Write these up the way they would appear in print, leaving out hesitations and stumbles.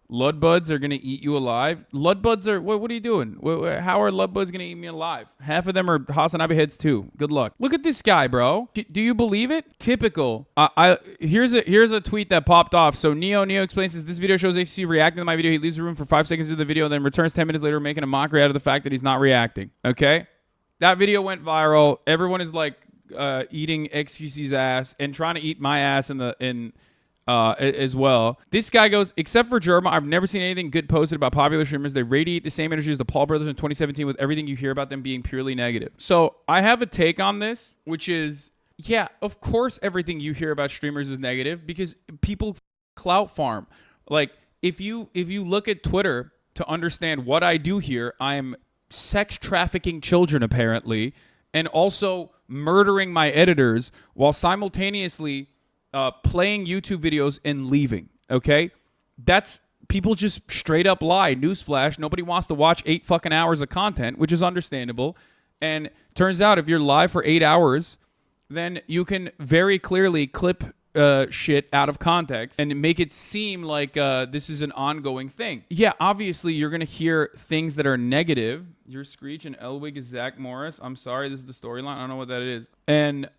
Ludbuds are going to eat you alive. Ludbuds are, what are you doing? How are Ludbuds going to eat me alive? Half of them are Hasanabi heads too. Good luck. Look at this guy, bro. Do you believe it? Typical. Here's a tweet that popped off. So Neo explains this video shows HC reacting to my video. He leaves the room for 5 seconds of the video, then returns 10 minutes later making a mockery out of the fact that he's not reacting. Okay? That video went viral. Everyone is like eating XQC's ass and trying to eat my ass as well. This guy goes, except for Germa, I've never seen anything good posted about popular streamers. They radiate the same energy as the Paul brothers in 2017 with everything you hear about them being purely negative. So I have a take on this, which is, yeah, of course everything you hear about streamers is negative because people clout farm. Like if you look at Twitter to understand what I do here, I'm sex trafficking children apparently, and also murdering my editors while simultaneously playing YouTube videos and leaving, okay? That's, people just straight up lie. Newsflash, nobody wants to watch 8 fucking hours of content, which is understandable. And turns out if you're live for 8 hours, then you can very clearly clip shit out of context and make it seem like this is an ongoing thing. Yeah, obviously you're going to hear things that are negative. Your Screech and Elwig is Zach Morris. I'm sorry, this is the storyline. I don't know what that is. And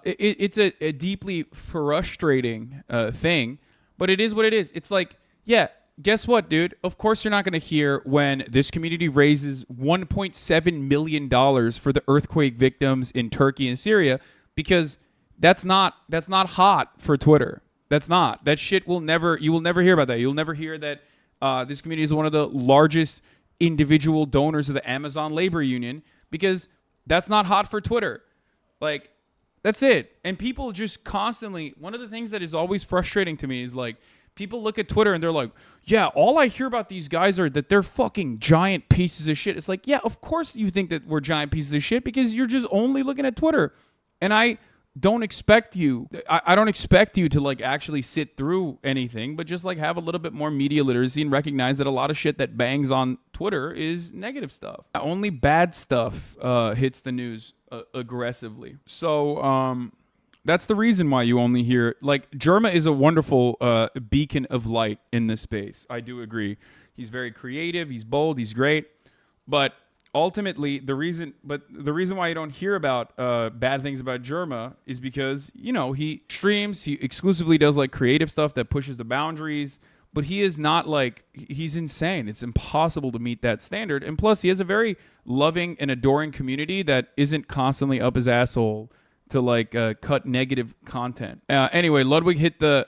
it's a deeply frustrating thing, but it is what it is. It's like, yeah, guess what, dude? Of course you're not going to hear when this community raises $1.7 million for the earthquake victims in Turkey and Syria, because that's not hot for Twitter. That's not. That shit you will never hear about that. You'll never hear that this community is one of the largest individual donors of the Amazon Labor Union, because that's not hot for Twitter. Like, that's it. And people just constantly, one of the things that is always frustrating to me is like, people look at Twitter and they're like, yeah, all I hear about these guys are that they're fucking giant pieces of shit. It's like, yeah, of course you think that we're giant pieces of shit because you're just only looking at Twitter. And I don't expect you to like actually sit through anything, but just like have a little bit more media literacy and recognize that a lot of shit that bangs on Twitter is negative stuff. Only bad stuff hits the news aggressively. So that's the reason why you only hear, like, Germa is a wonderful beacon of light in this space. I do agree. He's very creative, he's bold, he's great, but ultimately the reason why you don't hear about bad things about Germa is because, you know, he streams, he exclusively does like creative stuff that pushes the boundaries, but he is not like, he's insane. It's impossible to meet that standard. And plus he has a very loving and adoring community that isn't constantly up his asshole to like cut negative content. Anyway, Ludwig hit the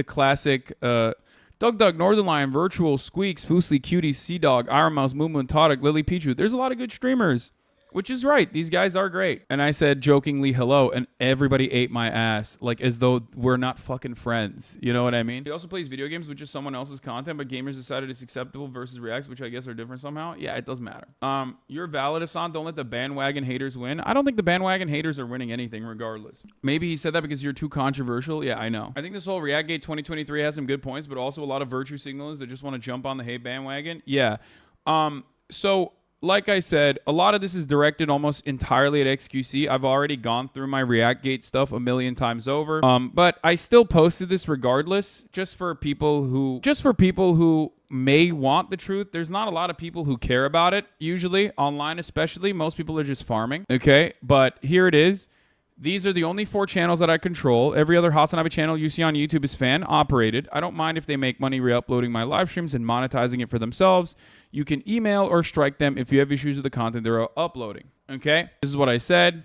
classic Doug, Northern Lion, Virtual, Squeaks, Foosly, Cutie, Sea Dog, Iron Mouse, Moo Moo, Todic, Lily Pichu. There's a lot of good streamers, which is right. These guys are great. And I said jokingly hello, and everybody ate my ass, like as though we're not fucking friends. You know what I mean? He also plays video games, which is someone else's content, but gamers decided it's acceptable versus reacts, which I guess are different somehow. Yeah, it doesn't matter. You're valid, Hasan. Don't let the bandwagon haters win. I don't think the bandwagon haters are winning anything regardless. Maybe he said that because you're too controversial. Yeah, I know. I think this whole ReactGate 2023 has some good points, but also a lot of virtue signalers that just want to jump on the hate bandwagon. Yeah. So like I said, a lot of this is directed almost entirely at XQC. I've already gone through my ReactGate stuff a million times over. But I still posted this regardless, just for people who may want the truth. There's not a lot of people who care about it, usually, online especially. Most people are just farming, okay? But here it is. These are the only 4 channels that I control. Every other Hasanabi channel you see on YouTube is fan-operated. I don't mind if they make money re-uploading my live streams and monetizing it for themselves. You can email or strike them if you have issues with the content they're uploading. Okay? This is what I said,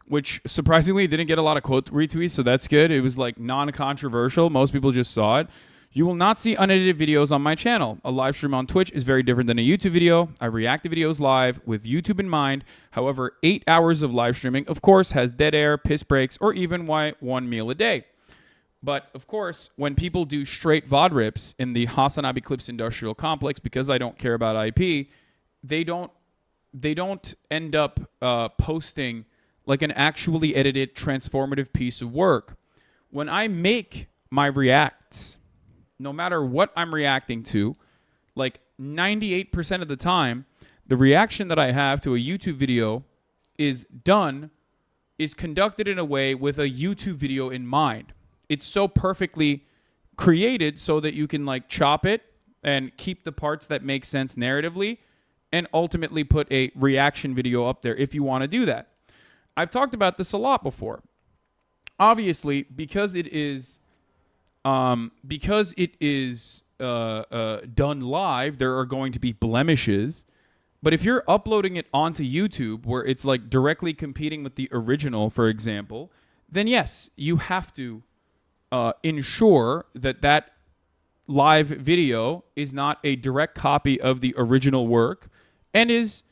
which surprisingly didn't get a lot of quote retweets, so that's good. It was like non-controversial. Most people just saw it. You will not see unedited videos on my channel. A live stream on Twitch is very different than a YouTube video. I react to videos live with YouTube in mind. However, 8 hours of live streaming, of course, has dead air, piss breaks, or even one meal a day. But, of course, when people do straight VOD rips in the Hasanabi Clips Industrial Complex, because I don't care about IP, they don't end up posting like an actually edited, transformative piece of work. When I make my reacts, no matter what I'm reacting to, like 98% of the time, the reaction that I have to a YouTube video is conducted in a way with a YouTube video in mind. It's so perfectly created so that you can like chop it and keep the parts that make sense narratively and ultimately put a reaction video up there if you want to do that. I've talked about this a lot before. Obviously, because it is done live, there are going to be blemishes. But if you're uploading it onto YouTube where it's like directly competing with the original, for example, then yes, you have to ensure that that live video is not a direct copy of the original work and is,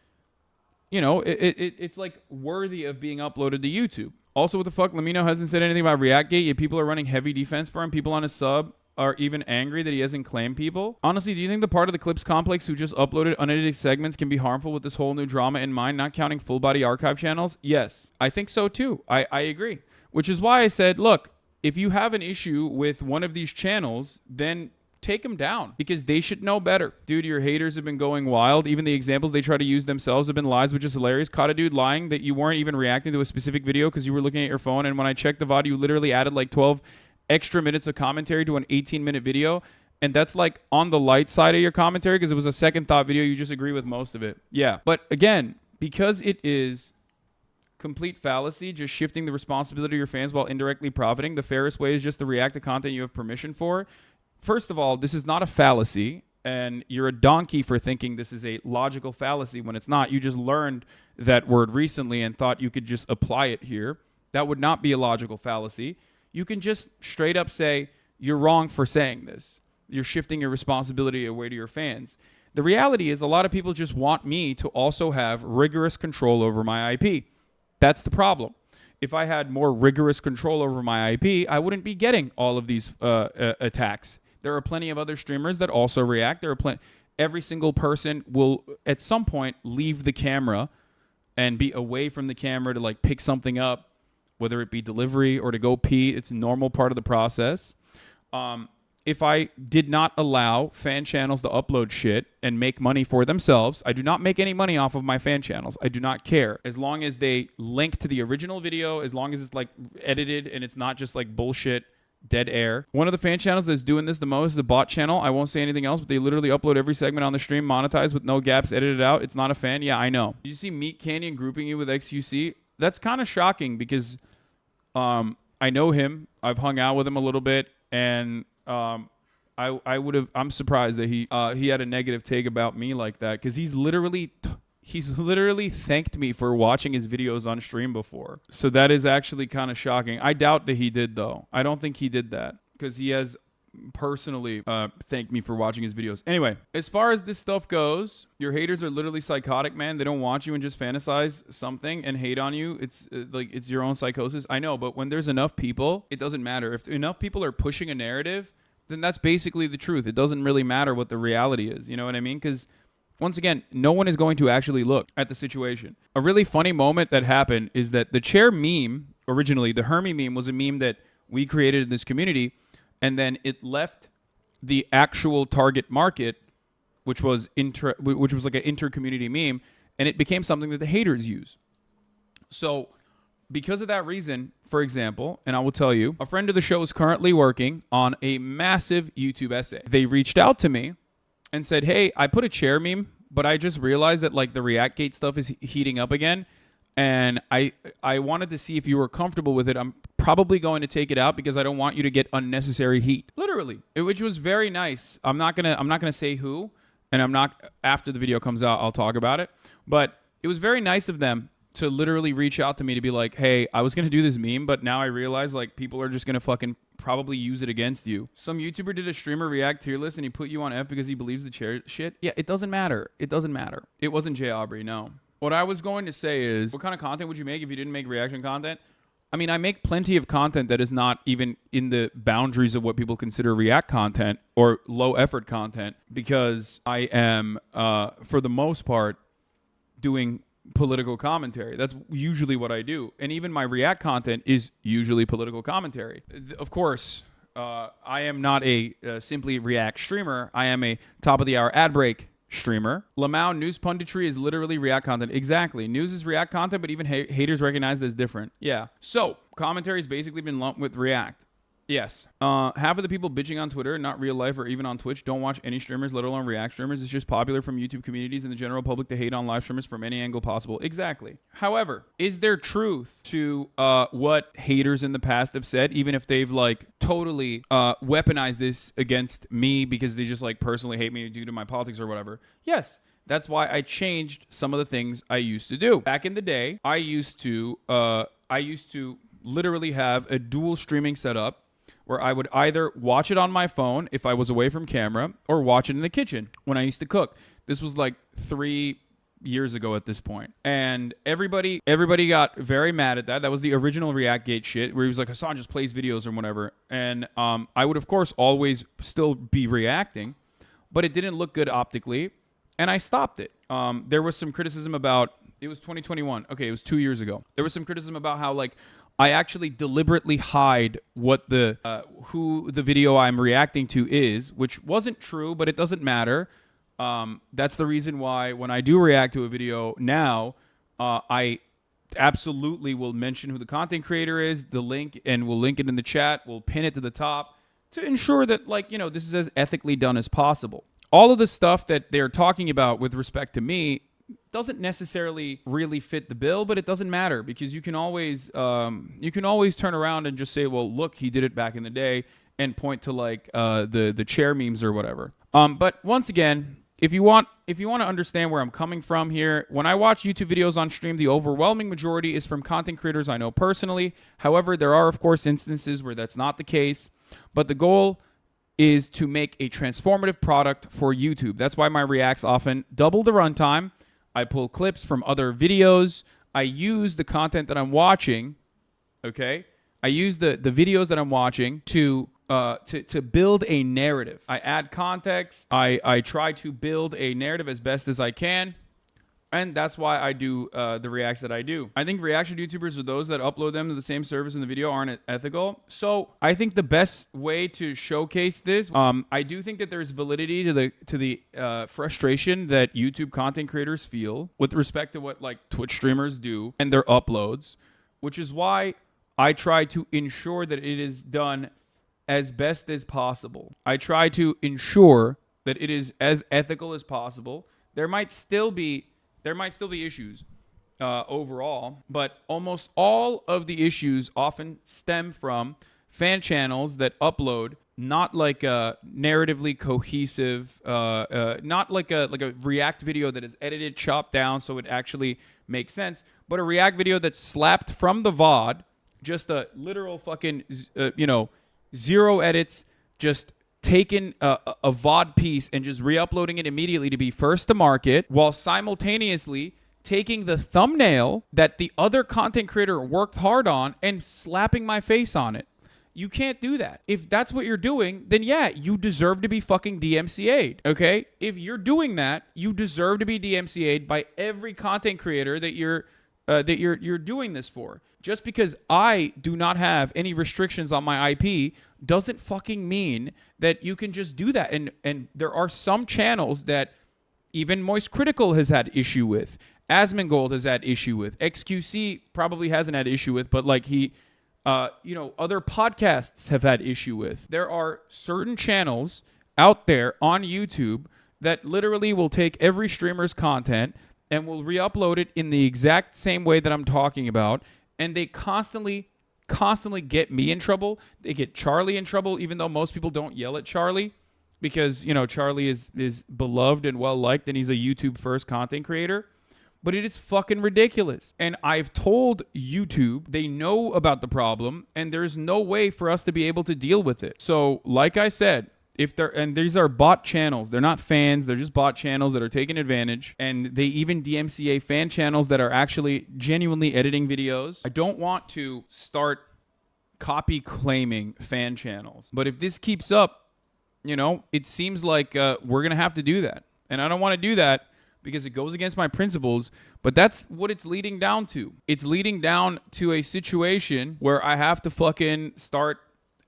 you know, it's like worthy of being uploaded to YouTube. Also, what the fuck? Lamino hasn't said anything about ReactGate, yet people are running heavy defense for him. People on his sub are even angry that he hasn't claimed people. Honestly, do you think the part of the Clips complex who just uploaded unedited segments can be harmful with this whole new drama in mind, not counting full body archive channels? Yes, I think so too. I agree. Which is why I said, look, if you have an issue with one of these channels, then take them down because they should know better. Dude, your haters have been going wild. Even the examples they try to use themselves have been lies, which is hilarious. Caught a dude lying that you weren't even reacting to a specific video because you were looking at your phone, and when I checked the VOD, you literally added like 12 extra minutes of commentary to an 18-minute video, and that's like on the light side of your commentary because it was a second thought video. You just agree with most of it. Yeah, but again, because it is complete fallacy, just shifting the responsibility of your fans while indirectly profiting, the fairest way is just to react to content you have permission for. First of all, this is not a fallacy, and you're a donkey for thinking this is a logical fallacy when it's not. You just learned that word recently and thought you could just apply it here. That would not be a logical fallacy. You can just straight up say, you're wrong for saying this. You're shifting your responsibility away to your fans. The reality is a lot of people just want me to also have rigorous control over my IP. That's the problem. If I had more rigorous control over my IP, I wouldn't be getting all of these attacks. There are plenty of other streamers that also react. There are every single person will at some point leave the camera and be away from the camera to like pick something up, whether it be delivery or to go pee. It's a normal part of the process. If I did not allow fan channels to upload shit and make money for themselves, I do not make any money off of my fan channels. I do not care. As long as they link to the original video, as long as it's like edited and it's not just like bullshit dead air. One of the fan channels that's doing this the most is the bot channel. I won't say anything else, but they literally upload every segment on the stream, monetized with no gaps, edited out. It's not a fan. Yeah, I know. Did you see Meat Canyon grouping you with XUC? That's kind of shocking because I know him. I've hung out with him a little bit, and I'm surprised that he had a negative take about me like that because he's literally thanked me for watching his videos on stream before. So that is actually kind of shocking. I doubt that he did, though. I don't think he did that because he has personally thanked me for watching his videos. Anyway, as far as this stuff goes, your haters are literally psychotic, man. They don't want you and just fantasize something and hate on you. It's like it's your own psychosis. I know, but when there's enough people, it doesn't matter. If enough people are pushing a narrative, then that's basically the truth. It doesn't really matter what the reality is. You know what I mean? Because once again, no one is going to actually look at the situation. A really funny moment that happened is that the chair meme, originally, the Hermie meme, was a meme that we created in this community, and then it left the actual target market, which was like an inter-community meme, and it became something that the haters use. So because of that reason, for example, and I will tell you, a friend of the show is currently working on a massive YouTube essay. They reached out to me and said, hey, I put a chair meme, but I just realized that like the ReactGate stuff is heating up again. And I wanted to see if you were comfortable with it. I'm probably going to take it out because I don't want you to get unnecessary heat. Literally, which was very nice. I'm not gonna say who, and after the video comes out, I'll talk about it. But it was very nice of them to literally reach out to me to be like, hey, I was gonna do this meme, but now I realize like people are just gonna fucking probably use it against you. Some YouTuber did a streamer react tier list and he put you on F because he believes the chair shit. Yeah, it doesn't matter. It doesn't matter. It wasn't Jay Aubrey, no. What I was going to say is, what kind of content would you make if you didn't make reaction content? I mean, I make plenty of content that is not even in the boundaries of what people consider react content or low effort content because I am, for the most part, doing political commentary. That's usually what I do. And even my react content is usually political commentary. Of course, I am not a simply react streamer. I am a top of the hour ad break streamer. Lamau news punditry is literally react content. Exactly. News is react content, but even haters recognize it as different. Yeah. So commentary has basically been lumped with react. Yes. Half of the people bitching on Twitter, not real life or even on Twitch, don't watch any streamers, let alone React streamers. It's just popular from YouTube communities and the general public to hate on live streamers from any angle possible. Exactly. However, is there truth to what haters in the past have said, even if they've like totally weaponized this against me because they just like personally hate me due to my politics or whatever? Yes. That's why I changed some of the things I used to do. Back in the day, I used to literally have a dual streaming setup where I would either watch it on my phone if I was away from camera or watch it in the kitchen when I used to cook. This was like 3 years ago at this point. And everybody got very mad at that. That was the original ReactGate shit where he was like, Hasan just plays videos or whatever. And I would, of course, always still be reacting, but it didn't look good optically. And I stopped it. There was some criticism about, it was 2021. Okay, it was 2 years ago. There was some criticism about how like I actually deliberately hide what the who the video I'm reacting to is, which wasn't true, but it doesn't matter. That's the reason why when I do react to a video now, I absolutely will mention who the content creator is, the link, and we'll link it in the chat. We'll pin it to the top to ensure that, like, you know, this is as ethically done as possible. All of the stuff that they're talking about with respect to me doesn't necessarily really fit the bill, but it doesn't matter because you can always turn around and just say, well, look, he did it back in the day, and point to like the chair memes or whatever. But once again, if you want to understand where I'm coming from here, when I watch YouTube videos on stream, the overwhelming majority is from content creators I know personally. However, there are of course instances where that's not the case, but the goal is to make a transformative product for YouTube. That's why my reacts often double the runtime. I pull clips from other videos. I use the content that I'm watching, okay? I use the videos that I'm watching to build a narrative. I add context. I try to build a narrative as best as I can. And that's why I do the reacts that I do. I think reaction YouTubers are those that upload them to the same service in the video aren't ethical. So I think the best way to showcase this, I do think that there's validity to the frustration that YouTube content creators feel with respect to what like Twitch streamers do and their uploads, which is why I try to ensure that it is done as best as possible. I try to ensure that it is as ethical as possible. There might still be issues overall, but almost all of the issues often stem from fan channels that upload not like a narratively cohesive, not like a React video that is edited, chopped down so it actually makes sense, but a React video that's slapped from the VOD, just a literal fucking, zero edits, just taking a VOD piece and just re-uploading it immediately to be first to market while simultaneously taking the thumbnail that the other content creator worked hard on and slapping my face on it. You can't do that. If that's what you're doing, then yeah, you deserve to be fucking DMCA'd, okay? If you're doing that, you deserve to be DMCA'd by every content creator that you're doing this for. Just because I do not have any restrictions on my IP doesn't fucking mean that you can just do that. And there are some channels that even Moist Critical has had issue with. Asmongold has had issue with. XQC probably hasn't had issue with, but like other podcasts have had issue with. There are certain channels out there on YouTube that literally will take every streamer's content and will re-upload it in the exact same way that I'm talking about. And they constantly get me in trouble. They get Charlie in trouble, even though most people don't yell at Charlie because, Charlie is beloved and well-liked and he's a YouTube-first content creator. But it is fucking ridiculous. And I've told YouTube they know about the problem and there's no way for us to be able to deal with it. So, like I said, and these are bot channels. They're not fans. They're just bot channels that are taking advantage. And they even DMCA fan channels that are actually genuinely editing videos. I don't want to start copy claiming fan channels. But if this keeps up, it seems like we're going to have to do that. And I don't want to do that because it goes against my principles. But that's what it's leading down to. It's leading down to a situation where I have to fucking start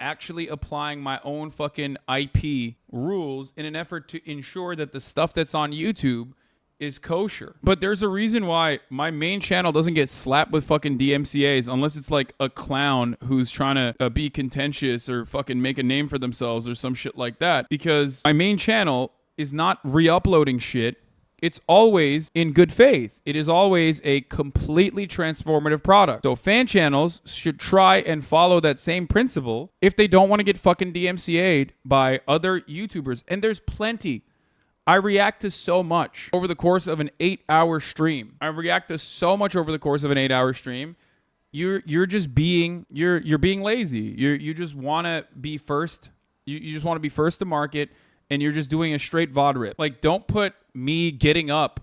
actually applying my own fucking IP rules in an effort to ensure that the stuff that's on YouTube is kosher. But there's a reason why my main channel doesn't get slapped with fucking DMCAs unless it's like a clown who's trying to be contentious or fucking make a name for themselves or some shit like that. Because my main channel is not re-uploading shit. It's always in good faith. It is always a completely transformative product. So fan channels should try and follow that same principle if they don't want to get fucking DMCA'd by other YouTubers. And there's plenty. I react to so much over the course of an 8-hour stream. You're just being being lazy. You just want to be first. You just want to be first to market, and you're just doing a straight VOD rip. Like, don't put me getting up.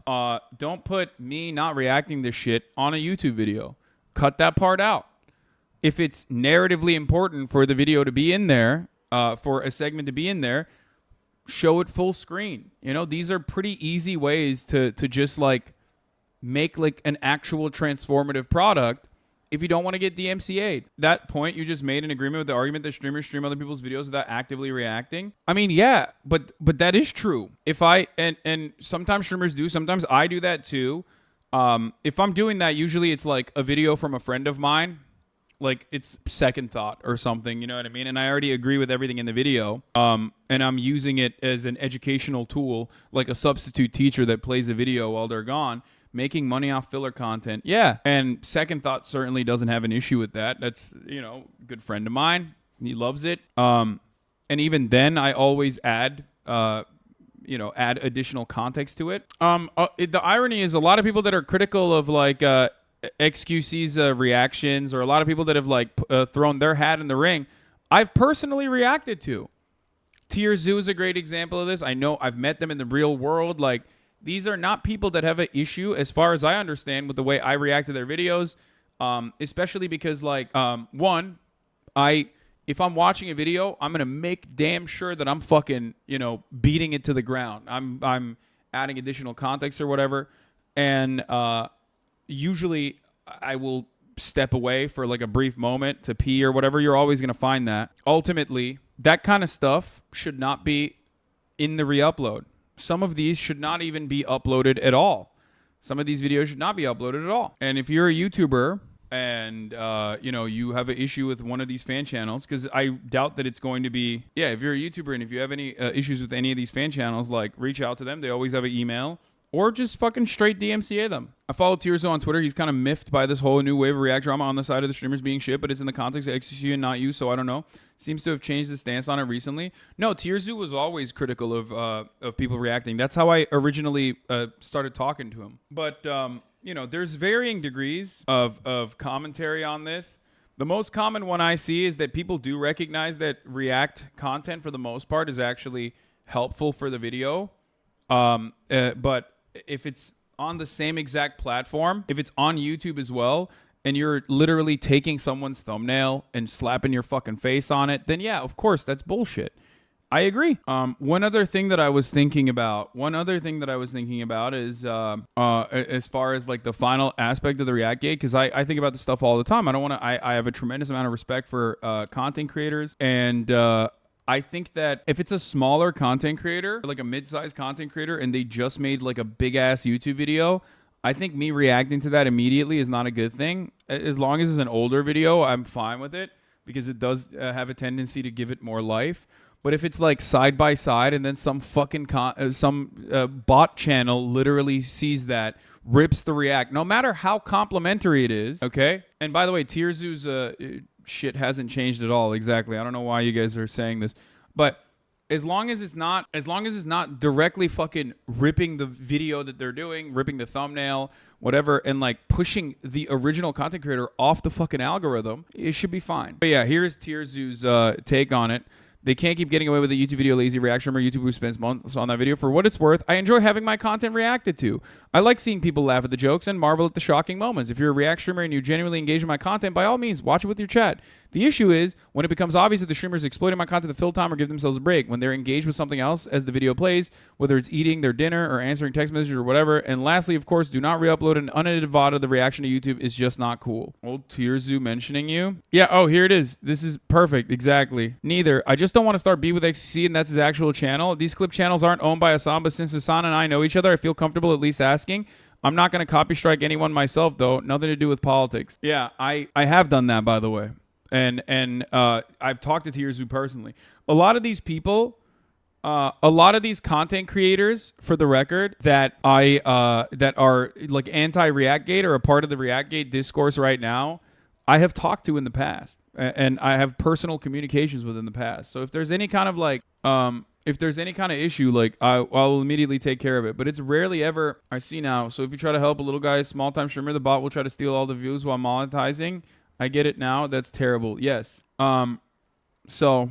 Don't put me not reacting to shit on a YouTube video. Cut that part out. If it's narratively important for the video to be in there, for a segment to be in there, show it full screen. You know, these are pretty easy ways to just like make like an actual transformative product if you don't want to get DMCA'd. That point you just made in agreement with the argument that streamers stream other people's videos without actively reacting. I mean, yeah, but that is true. If I and sometimes streamers do, sometimes I do that too. If I'm doing that, usually it's like a video from a friend of mine. Like, it's second thought or something, you know what I mean? And I already agree with everything in the video. And I'm using it as an educational tool, like a substitute teacher that plays a video while they're gone, making money off filler content. Yeah. And second thought certainly doesn't have an issue with that. That's, you know, a good friend of mine. He loves it. And even then I always add additional context to it. The irony is a lot of people that are critical of like, XQC's reactions, or a lot of people that have like thrown their hat in the ring, I've personally reacted to. Tier Zoo is a great example of this. I know I've met them in the real world. Like, these are not people that have an issue, as far as I understand, with the way I react to their videos. Especially because, like, if I'm watching a video, I'm gonna make damn sure that I'm fucking, beating it to the ground. I'm adding additional context or whatever, and usually I will step away for like a brief moment to pee or whatever. You're always going to find that. Ultimately, that kind of stuff should not be in the re-upload. Some of these should not even be uploaded at all. Some of these videos should not be uploaded at all. And if you're a YouTuber and, you have an issue with one of these fan channels, because I doubt that it's going to be, if you're a YouTuber and if you have any issues with any of these fan channels, like, reach out to them. They always have an email. Or just fucking straight DMCA them. I follow Tierzo on Twitter. He's kind of miffed by this whole new wave of React drama on the side of the streamers being shit, but it's in the context of XQC and not you, so I don't know. Seems to have changed his stance on it recently. No, Tierzo was always critical of people reacting. That's how I originally started talking to him. But, there's varying degrees of commentary on this. The most common one I see is that people do recognize that React content, for the most part, is actually helpful for the video. But if it's on the same exact platform, if it's on YouTube as well, and you're literally taking someone's thumbnail and slapping your fucking face on it, then yeah, of course, that's bullshit. I agree. One other thing that I was thinking about is as far as like the final aspect of the ReactGate, because I think about this stuff all the time. I have a tremendous amount of respect for content creators, and I think that if it's a smaller content creator, like a mid-sized content creator, and they just made like a big-ass YouTube video, I think me reacting to that immediately is not a good thing. As long as it's an older video, I'm fine with it, because it does have a tendency to give it more life. But if it's like side by side, and then some fucking bot channel literally sees that, rips the react, no matter how complimentary it is, okay? And by the way, Tierzu's shit hasn't changed at all. Exactly. I don't know why you guys are saying this, but as long as it's not directly fucking ripping the video that they're doing, ripping the thumbnail, whatever, and like pushing the original content creator off the fucking algorithm, it should be fine. But yeah, here's Tierzu's take on it. They can't keep getting away with a YouTube video lazy reaction from a YouTuber who spends months on that video. For what it's worth, I enjoy having my content reacted to. I like seeing people laugh at the jokes and marvel at the shocking moments. If you're a React streamer and you genuinely engage in my content, by all means, watch it with your chat. The issue is when it becomes obvious that the streamer is exploiting my content to fill time or give themselves a break, when they're engaged with something else as the video plays, whether it's eating their dinner or answering text messages or whatever. And lastly, of course, do not re-upload an unedited VOD of the reaction to YouTube. Is just not cool. Old Tierzu mentioning you. Yeah, oh, here it is. This is perfect. Exactly. Neither. I just just don't want to start beef with XCC, and that's his actual channel. These clip channels aren't owned by Hasan, but since Hasan and I know each other, I feel comfortable at least asking. I'm not going to copy strike anyone myself, though. Nothing to do with politics. Yeah, I have done that, by the way. And I've talked to Tierzu personally. A lot of these people, a lot of these content creators, for the record, that that are like anti-ReactGate or a part of the ReactGate discourse right now, I have talked to in the past, and I have personal communications with in the past. So if there's any kind of like, if there's any kind of issue, like I will immediately take care of it. But it's rarely ever I see now. So if you try to help a little guy, small time streamer, the bot will try to steal all the views while monetizing. I get it now. That's terrible. Yes. So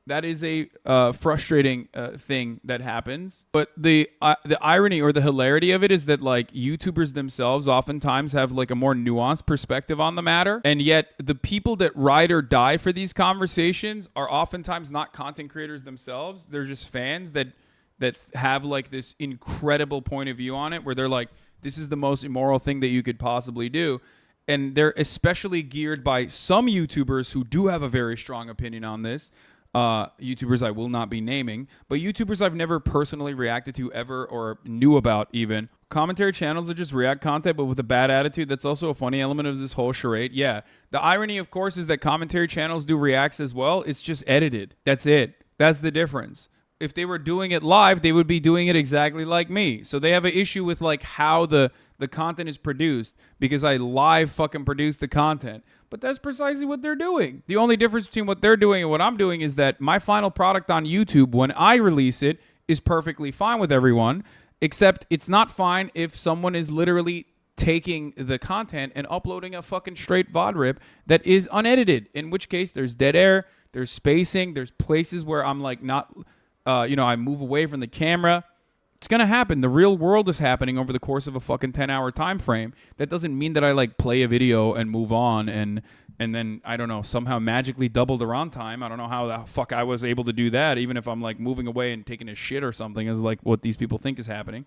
that is a frustrating thing that happens. But the irony or the hilarity of it is that like YouTubers themselves oftentimes have like a more nuanced perspective on the matter. And yet the people that ride or die for these conversations are oftentimes not content creators themselves. They're just fans that have like this incredible point of view on it where they're like, this is the most immoral thing that you could possibly do. And they're especially geared by some YouTubers who do have a very strong opinion on this. YouTubers I will not be naming, but YouTubers I've never personally reacted to ever or knew about even. Commentary channels are just React content, but with a bad attitude. That's also a funny element of this whole charade. Yeah. The irony, of course, is that commentary channels do reacts as well. It's just edited. That's it. That's the difference. If they were doing it live, they would be doing it exactly like me. So they have an issue with like how the content is produced because I live fucking produce the content. But that's precisely what they're doing. The only difference between what they're doing and what I'm doing is that my final product on YouTube, when I release it, is perfectly fine with everyone, except it's not fine if someone is literally taking the content and uploading a fucking straight VOD rip that is unedited, in which case there's dead air, there's spacing, there's places where I'm like not... I move away from the camera. It's going to happen. The real world is happening over the course of a fucking 10-hour time frame. That doesn't mean that I like play a video and move on and then, I don't know, somehow magically double the runtime. I don't know how the fuck I was able to do that, even if I'm like moving away and taking a shit or something is like what these people think is happening.